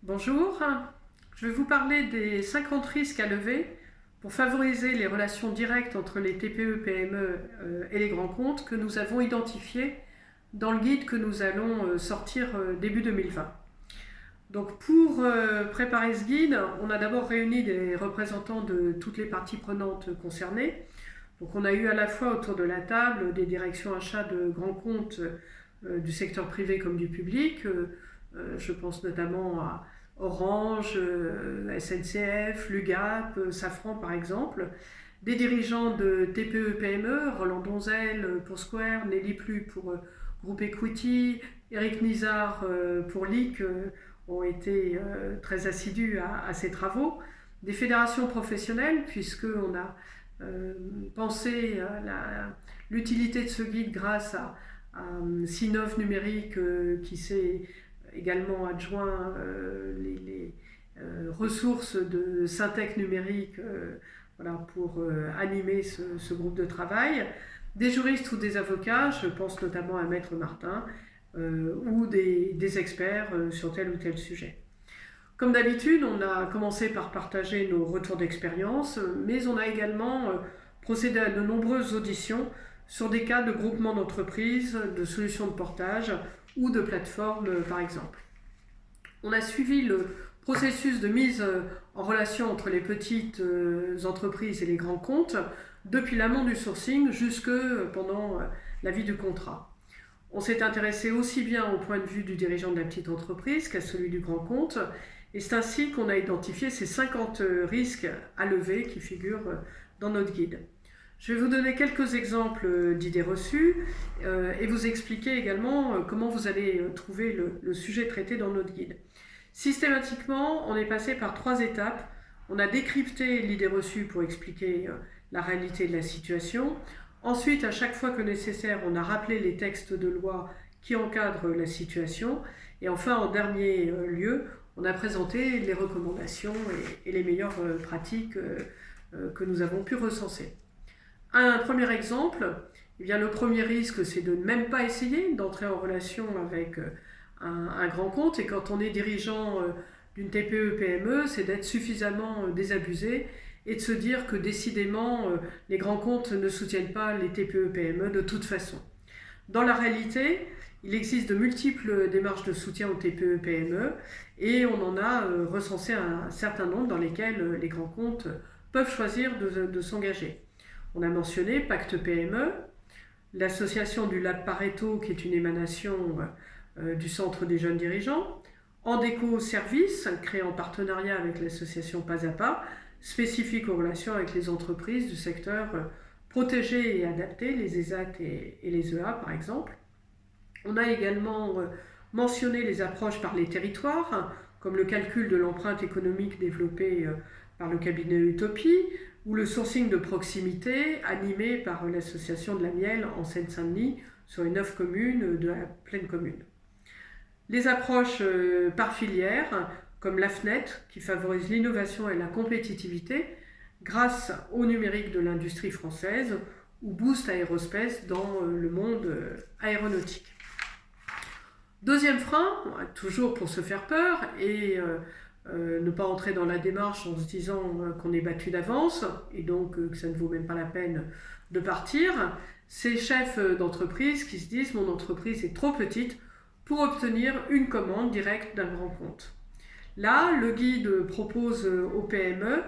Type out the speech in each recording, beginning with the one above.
Bonjour, je vais vous parler des 50 risques à lever pour favoriser les relations directes entre les TPE, PME et les grands comptes que nous avons identifiés dans le guide que nous allons sortir début 2020. Donc pour préparer ce guide, on a d'abord réuni des représentants de toutes les parties prenantes concernées. Donc on a eu à la fois autour de la table des directions achats de grands comptes du secteur privé comme du public. Je pense notamment à Orange, SNCF, l'UGAP, Safran par exemple. Des dirigeants de TPE-PME, Roland Donzel pour Square, Nelly Plus pour Groupe Equity, Eric Nizar pour LIC ont été très assidus à ces travaux. Des fédérations professionnelles, puisqu'on a pensé l'utilité de ce guide grâce à Sinov Numérique qui s'est également adjoint les ressources de Syntec Numérique pour animer ce groupe de travail. Des juristes ou des avocats, je pense notamment à Maître Martin, ou des experts sur tel ou tel sujet. Comme d'habitude, on a commencé par partager nos retours d'expérience, mais on a également procédé à de nombreuses auditions sur des cas de groupement d'entreprises, de solutions de portage ou de plateformes par exemple. On a suivi le processus de mise en relation entre les petites entreprises et les grands comptes depuis l'amont du sourcing jusque pendant la vie du contrat. On s'est intéressé aussi bien au point de vue du dirigeant de la petite entreprise qu'à celui du grand compte, et c'est ainsi qu'on a identifié ces 50 risques à lever qui figurent dans notre guide. Je vais vous donner quelques exemples d'idées reçues et vous expliquer également comment vous allez trouver le sujet traité dans notre guide. Systématiquement, on est passé par 3 étapes. On a décrypté l'idée reçue pour expliquer la réalité de la situation. Ensuite, à chaque fois que nécessaire, on a rappelé les textes de loi qui encadrent la situation. Et enfin, en dernier lieu, on a présenté les recommandations et les meilleures pratiques que nous avons pu recenser. Un premier exemple, eh bien, le premier risque, c'est de ne même pas essayer d'entrer en relation avec un grand compte. Et quand on est dirigeant d'une TPE-PME, c'est d'être suffisamment désabusé et de se dire que décidément, les grands comptes ne soutiennent pas les TPE-PME de toute façon. Dans la réalité, il existe de multiples démarches de soutien aux TPE-PME et on en a recensé un certain nombre dans lesquelles les grands comptes peuvent choisir de s'engager. On a mentionné Pacte PME, l'association du Lab Pareto qui est une émanation du Centre des jeunes dirigeants, Andeco Service, créé en partenariat avec l'association Pas à Pas, spécifique aux relations avec les entreprises du secteur protégé et adapté, les ESAT et les EA par exemple. On a également mentionné les approches par les territoires, comme le calcul de l'empreinte économique développé par le cabinet Utopie, ou le sourcing de proximité animé par l'association de la miel en Seine-Saint-Denis sur les 9 communes de la pleine commune. Les approches par filière, comme l'AFNET, qui favorise l'innovation et la compétitivité grâce au numérique de l'industrie française, ou Boost Aerospace dans le monde aéronautique. Deuxième frein, toujours pour se faire peur et ne pas entrer dans la démarche en se disant qu'on est battu d'avance et donc que ça ne vaut même pas la peine de partir, ces chefs d'entreprise qui se disent « mon entreprise est trop petite pour obtenir une commande directe d'un grand compte ». Là, le guide propose aux PME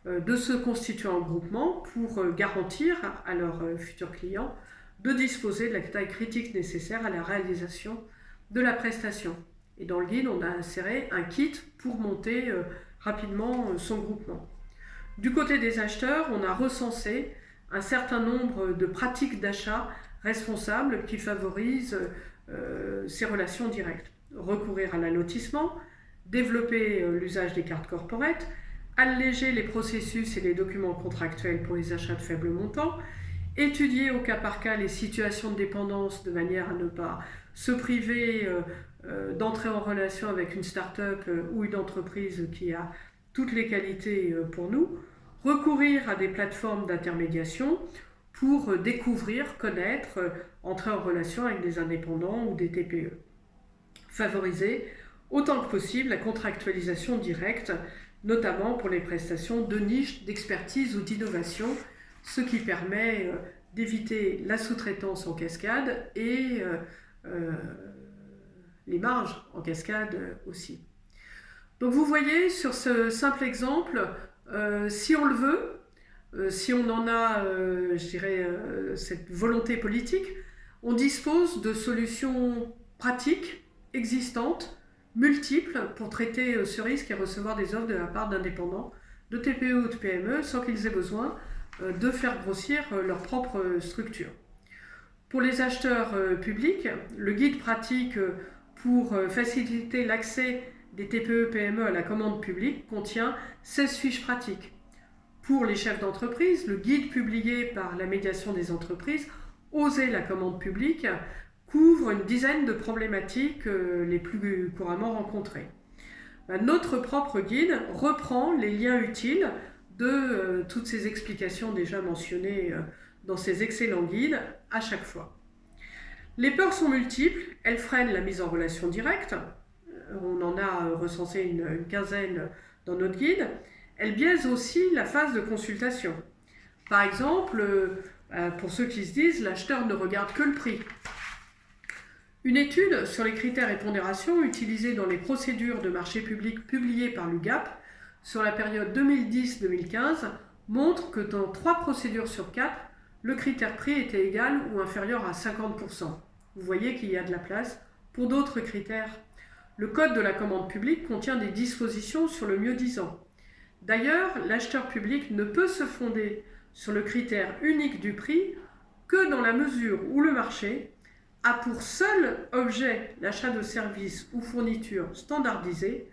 de se constituer en groupement pour garantir à leurs futurs clients de disposer de la taille critique nécessaire à la réalisation de la prestation. Et dans le guide, on a inséré un kit pour monter rapidement son groupement. Du côté des acheteurs, on a recensé un certain nombre de pratiques d'achat responsables qui favorisent ces relations directes. Recourir à l'allotissement, développer l'usage des cartes corporate, alléger les processus et les documents contractuels pour les achats de faible montant, étudier au cas par cas les situations de dépendance de manière à ne pas se priver d'entrer en relation avec une start-up ou une entreprise qui a toutes les qualités pour nous, recourir à des plateformes d'intermédiation pour découvrir, connaître, entrer en relation avec des indépendants ou des TPE. Favoriser autant que possible la contractualisation directe, notamment pour les prestations de niche, d'expertise ou d'innovation, ce qui permet d'éviter la sous-traitance en cascade et les marges en cascade aussi. Donc vous voyez sur ce simple exemple, si on le veut, si on en a, je dirais, cette volonté politique, on dispose de solutions pratiques, existantes, multiples, pour traiter ce risque et recevoir des offres de la part d'indépendants, de TPE ou de PME, sans qu'ils aient besoin de faire grossir leur propre structure. Pour les acheteurs publics, le guide pratique pour faciliter l'accès des TPE-PME à la commande publique contient 16 fiches pratiques. Pour les chefs d'entreprise, le guide publié par la médiation des entreprises, Oser la commande publique, couvre une dizaine de problématiques les plus couramment rencontrées. Notre propre guide reprend les liens utiles de toutes ces explications déjà mentionnées dans ces excellents guides à chaque fois. Les peurs sont multiples, elles freinent la mise en relation directe, on en a recensé une quinzaine dans notre guide. Elles biaisent aussi la phase de consultation. Par exemple, pour ceux qui se disent, l'acheteur ne regarde que le prix. Une étude sur les critères et pondérations utilisés dans les procédures de marché public publiées par l'UGAP sur la période 2010-2015 montre que dans 3 procédures sur 4, le critère prix était égal ou inférieur à 50%. Vous voyez qu'il y a de la place pour d'autres critères. Le Code de la commande publique contient des dispositions sur le mieux-disant. D'ailleurs, l'acheteur public ne peut se fonder sur le critère unique du prix que dans la mesure où le marché a pour seul objet l'achat de services ou fournitures standardisées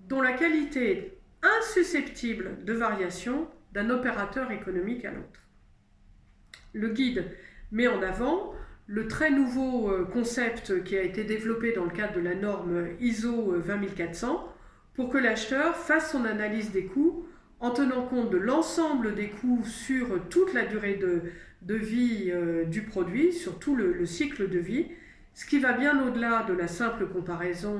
dont la qualité est insusceptible de variation d'un opérateur économique à l'autre. Le guide met en avant le très nouveau concept qui a été développé dans le cadre de la norme ISO 20400 pour que l'acheteur fasse son analyse des coûts en tenant compte de l'ensemble des coûts sur toute la durée de vie du produit, sur tout le cycle de vie, ce qui va bien au-delà de la simple comparaison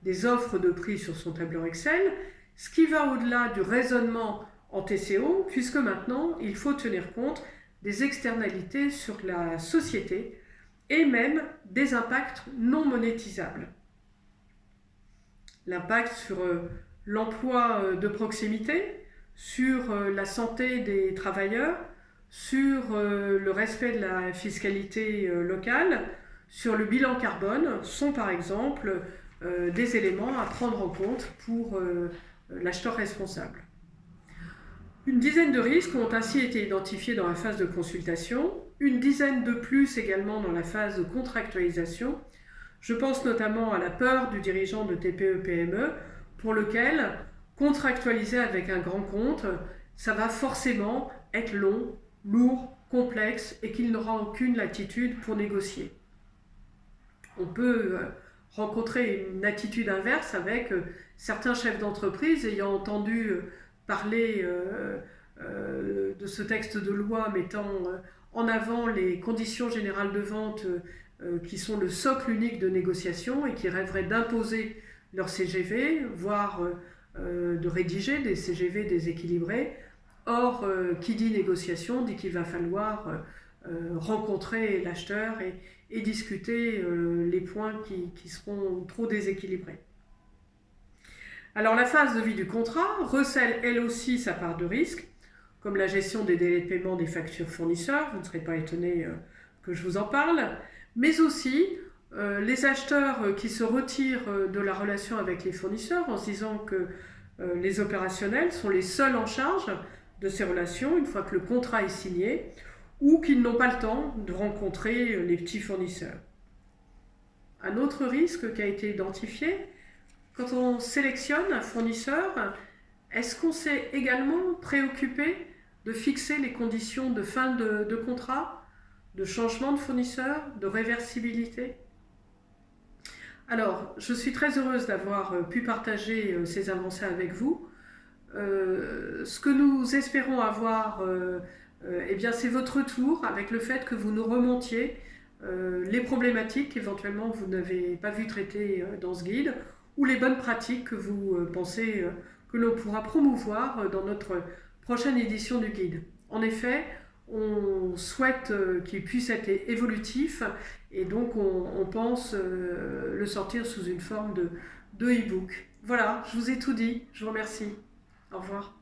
des offres de prix sur son tableur Excel, ce qui va au-delà du raisonnement en TCO, puisque maintenant il faut tenir compte des externalités sur la société et même des impacts non monétisables. L'impact sur l'emploi de proximité, sur la santé des travailleurs, sur le respect de la fiscalité locale, sur le bilan carbone sont par exemple des éléments à prendre en compte pour l'acheteur responsable. Une dizaine de risques ont ainsi été identifiés dans la phase de consultation, une dizaine de plus également dans la phase de contractualisation. Je pense notamment à la peur du dirigeant de TPE-PME pour lequel contractualiser avec un grand compte, ça va forcément être long, lourd, complexe et qu'il n'aura aucune latitude pour négocier. On peut rencontrer une attitude inverse avec certains chefs d'entreprise ayant entendu parler de ce texte de loi mettant en avant les conditions générales de vente qui sont le socle unique de négociation et qui rêveraient d'imposer leur CGV, voire de rédiger des CGV déséquilibrés. Or, qui dit négociation dit qu'il va falloir rencontrer l'acheteur et discuter les points qui seront trop déséquilibrés. Alors la phase de vie du contrat recèle elle aussi sa part de risque, comme la gestion des délais de paiement des factures fournisseurs, vous ne serez pas étonné que je vous en parle, mais aussi les acheteurs qui se retirent de la relation avec les fournisseurs en se disant que les opérationnels sont les seuls en charge de ces relations une fois que le contrat est signé ou qu'ils n'ont pas le temps de rencontrer les petits fournisseurs. Un autre risque qui a été identifié, quand on sélectionne un fournisseur, est-ce qu'on s'est également préoccupé de fixer les conditions de fin de contrat, de changement de fournisseur, de réversibilité ? Alors, je suis très heureuse d'avoir pu partager ces avancées avec vous. Ce que nous espérons avoir, eh bien, c'est votre retour avec le fait que vous nous remontiez les problématiques qu'éventuellement vous n'avez pas vu traiter dans ce guide, ou les bonnes pratiques que vous pensez que l'on pourra promouvoir dans notre prochaine édition du guide. En effet, on souhaite qu'il puisse être évolutif et donc on pense le sortir sous une forme de e-book. Voilà, je vous ai tout dit. Je vous remercie. Au revoir.